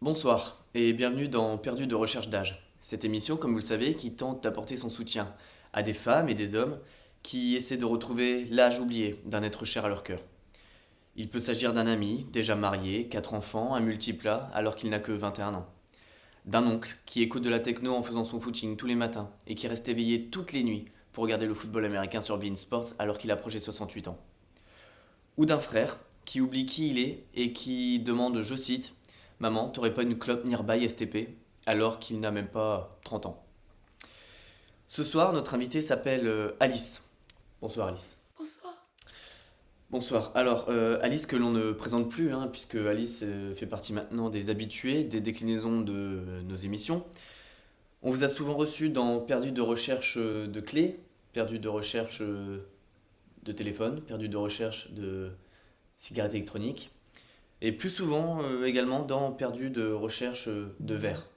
Bonsoir et bienvenue dans Perdu de recherche d'âge. Cette émission, comme vous le savez, qui tente d'apporter son soutien à des femmes et des hommes qui essaient de retrouver l'âge oublié d'un être cher à leur cœur. Il peut s'agir d'un ami, déjà marié, 4 enfants, un multiplat, alors qu'il n'a que 21 ans. D'un oncle qui écoute de la techno en faisant son footing tous les matins et qui reste éveillé toutes les nuits pour regarder le football américain sur beIN Sports alors qu'il approche les 68 ans. Ou d'un frère qui oublie qui il est et qui demande, je cite, Maman, t'aurais pas une clope nearby STP alors qu'il n'a même pas 30 ans. Ce soir, notre invitée s'appelle Alice. Bonsoir Alice. Bonsoir. Bonsoir. Alors, Alice que l'on ne présente plus, puisque Alice fait partie maintenant des habitués, des déclinaisons de nos émissions. On vous a souvent reçu dans Perdu de recherche de clés, Perdu de recherche de téléphone, Perdu de recherche de cigarettes électroniques, et plus souvent également dans Perdu de recherche de verre.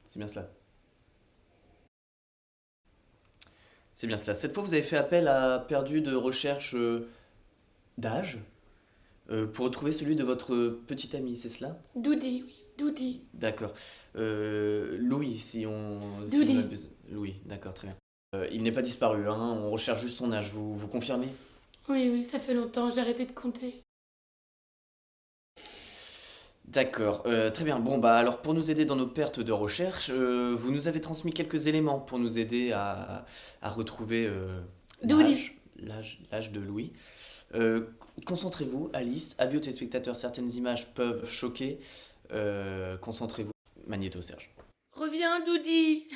C'est bien cela. C'est bien ça. Cette fois, vous avez fait appel à Perdu de recherche d'âge pour retrouver celui de votre petit ami, c'est cela? Doudi, oui, Doudi. D'accord. Louis, si on... Doudi. Louis, d'accord, très bien. Il n'est pas disparu, on recherche juste son âge, vous confirmez? Oui, ça fait longtemps, j'ai arrêté de compter. D'accord, très bien. Bon, bah alors pour nous aider dans nos pertes de recherche, vous nous avez transmis quelques éléments pour nous aider à retrouver Doudi. l'âge de Louis. Euh, Concentrez-vous, Alice. Avis aux téléspectateurs, certaines images peuvent choquer. Concentrez-vous. Magnéto, Serge. Reviens, Doudi.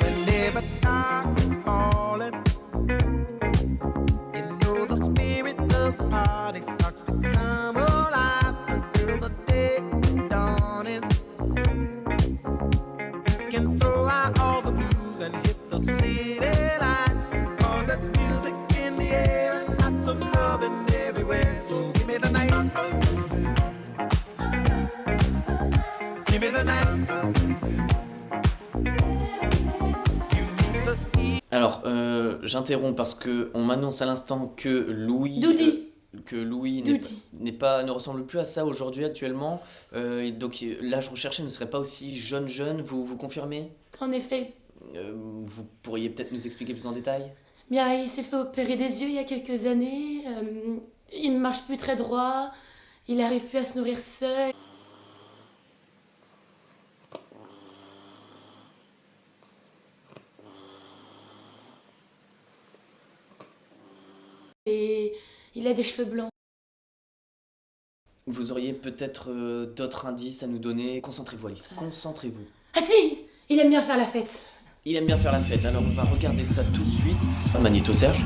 Whenever dark is falling, you know the spirit of the party starts to come alive until the day is dawning. You can throw out all the blues and hit the city lights, 'cause there's music in the air and lots of loving everywhere. So give me the night. Give me the night. Alors, j'interromps parce que on m'annonce à l'instant que Louis, Doudi. Louis Doudi. ne ressemble plus à ça aujourd'hui actuellement. Et donc l'âge recherché ne serait pas aussi jeune. Vous confirmez? En effet. Vous pourriez peut-être nous expliquer plus en détail? Bien, il s'est fait opérer des yeux il y a quelques années. Il ne marche plus très droit. Il n'arrive plus à se nourrir seul. Et il a des cheveux blancs. Vous auriez peut-être d'autres indices à nous donner? Concentrez-vous, Alice, concentrez-vous. Ah si! Il aime bien faire la fête. Il aime bien faire la fête, alors on va regarder ça tout de suite. Magnéto, Serge.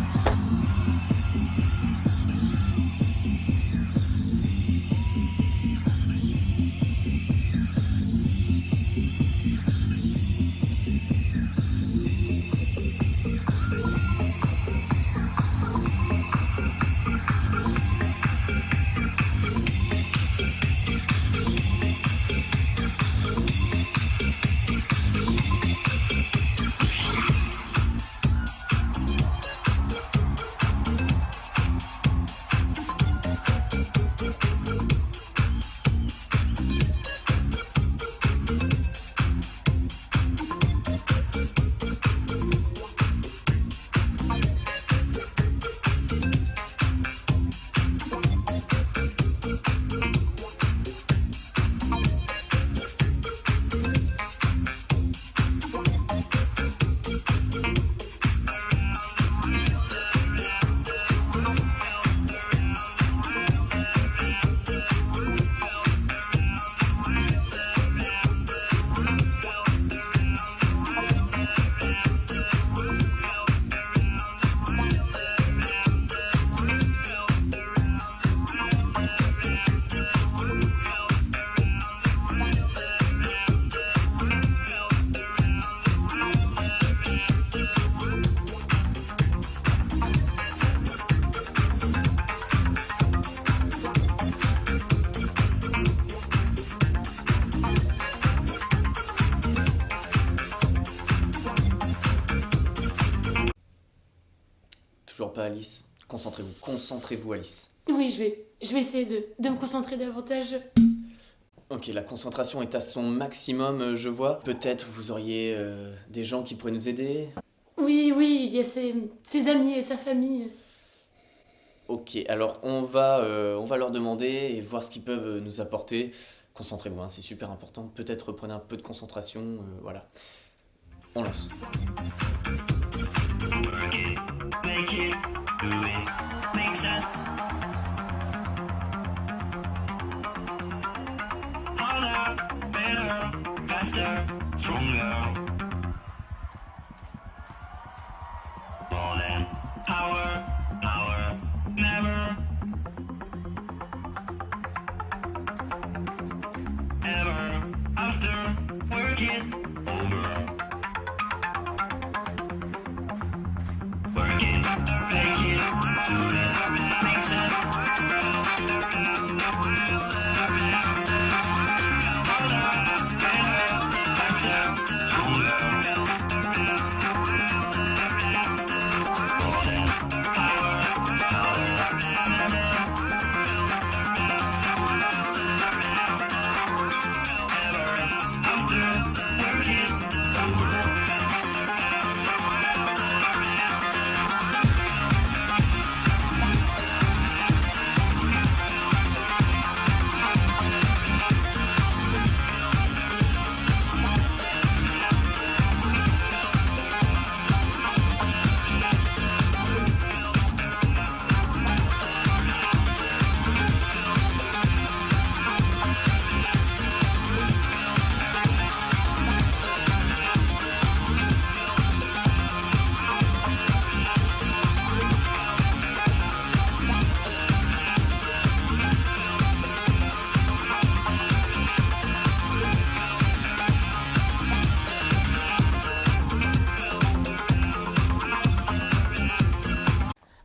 pas Alice. Concentrez-vous Alice. Oui, je vais essayer de me concentrer davantage. Ok, la concentration est à son maximum, je vois. Peut-être vous auriez des gens qui pourraient nous aider. Oui, il y a ses amis et sa famille. Ok, alors on va leur demander et voir ce qu'ils peuvent nous apporter. Concentrez-vous, hein, c'est super important. Peut-être reprenez un peu de concentration, voilà. On lance.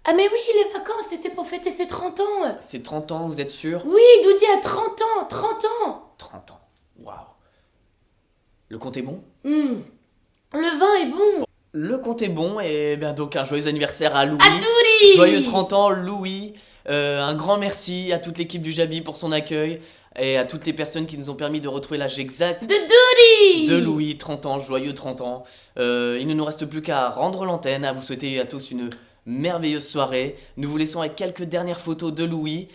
Ah mais oui, les vacances, c'était pour fêter ses 30 ans. C'est 30 ans, vous êtes sûr? Oui, Doudi a 30 ans, 30 ans. 30 ans, waouh. Le compte est bon? Le vin est bon. Le compte est bon, et bien donc un joyeux anniversaire à Louis. À Doudi. Joyeux 30 ans, Louis. Un grand merci à toute l'équipe du Jabi pour son accueil et à toutes les personnes qui nous ont permis de retrouver l'âge exact De Doudi. de Louis. 30 ans, joyeux 30 ans. Il ne nous reste plus qu'à rendre l'antenne, à vous souhaiter à tous une merveilleuse soirée. Nous vous laissons avec quelques dernières photos de Louis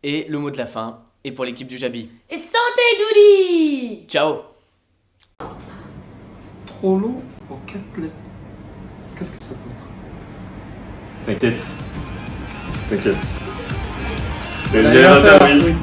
et le mot de la fin. Et pour l'équipe du Jabi. Et santé, Doudi. Ciao. Trop long en 4 lettres. Qu'est-ce que ça peut être? T'inquiète. T'inquiète. L'anniversaire, oui.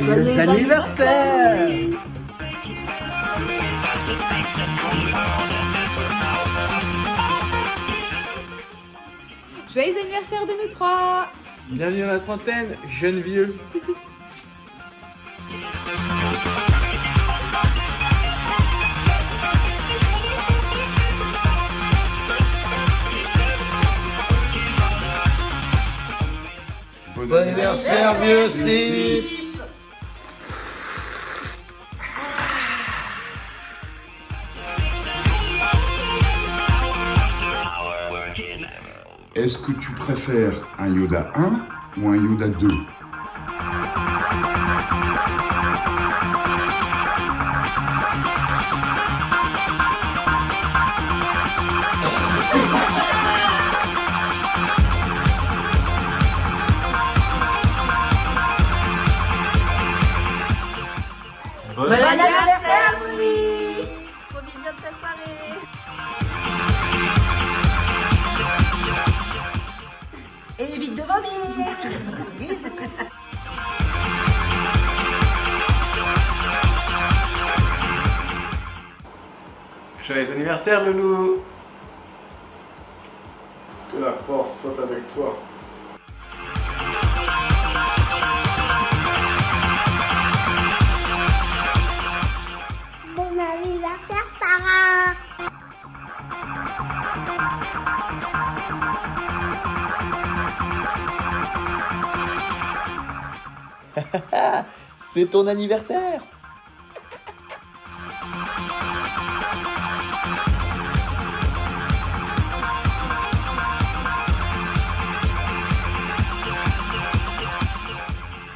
Joyeux anniversaire! Joyeux anniversaire de nous trois! Bienvenue à la trentaine, jeune vieux. Bon anniversaire, vieux slip! Est-ce que tu préfères un Yoda 1 ou un Yoda 2? Bon anniversaire, Louis! Profite bien de ta soirée! Et évite de vomir! Joyeux anniversaire, Loulou. Que la force soit avec toi. Bon anniversaire, Sarah! C'est ton anniversaire.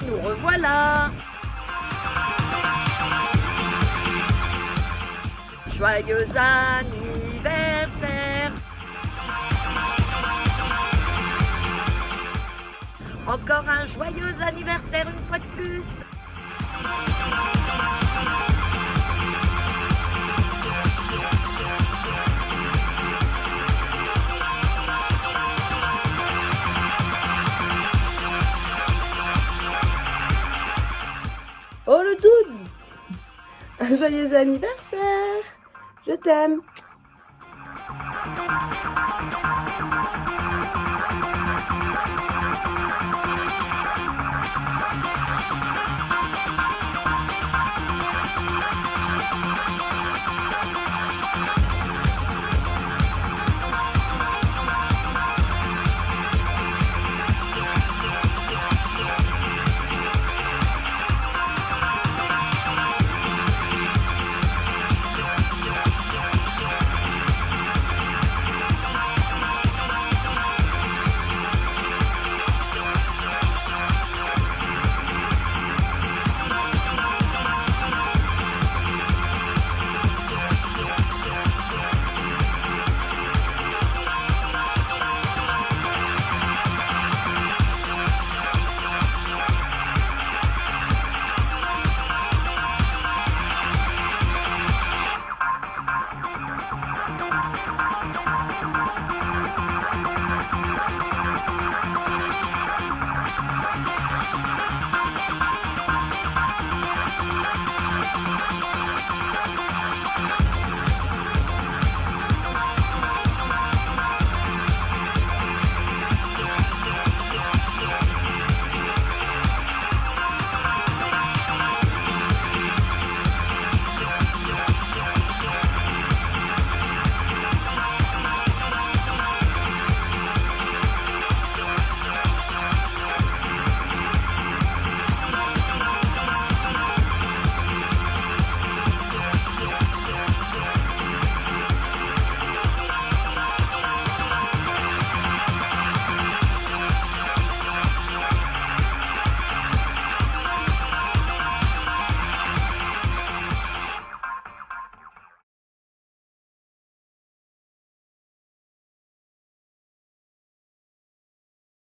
Nous revoilà. Joyeux anniversaire. Encore un joyeux anniversaire une fois de plus. Oh le Douds! Un joyeux anniversaire! Je t'aime!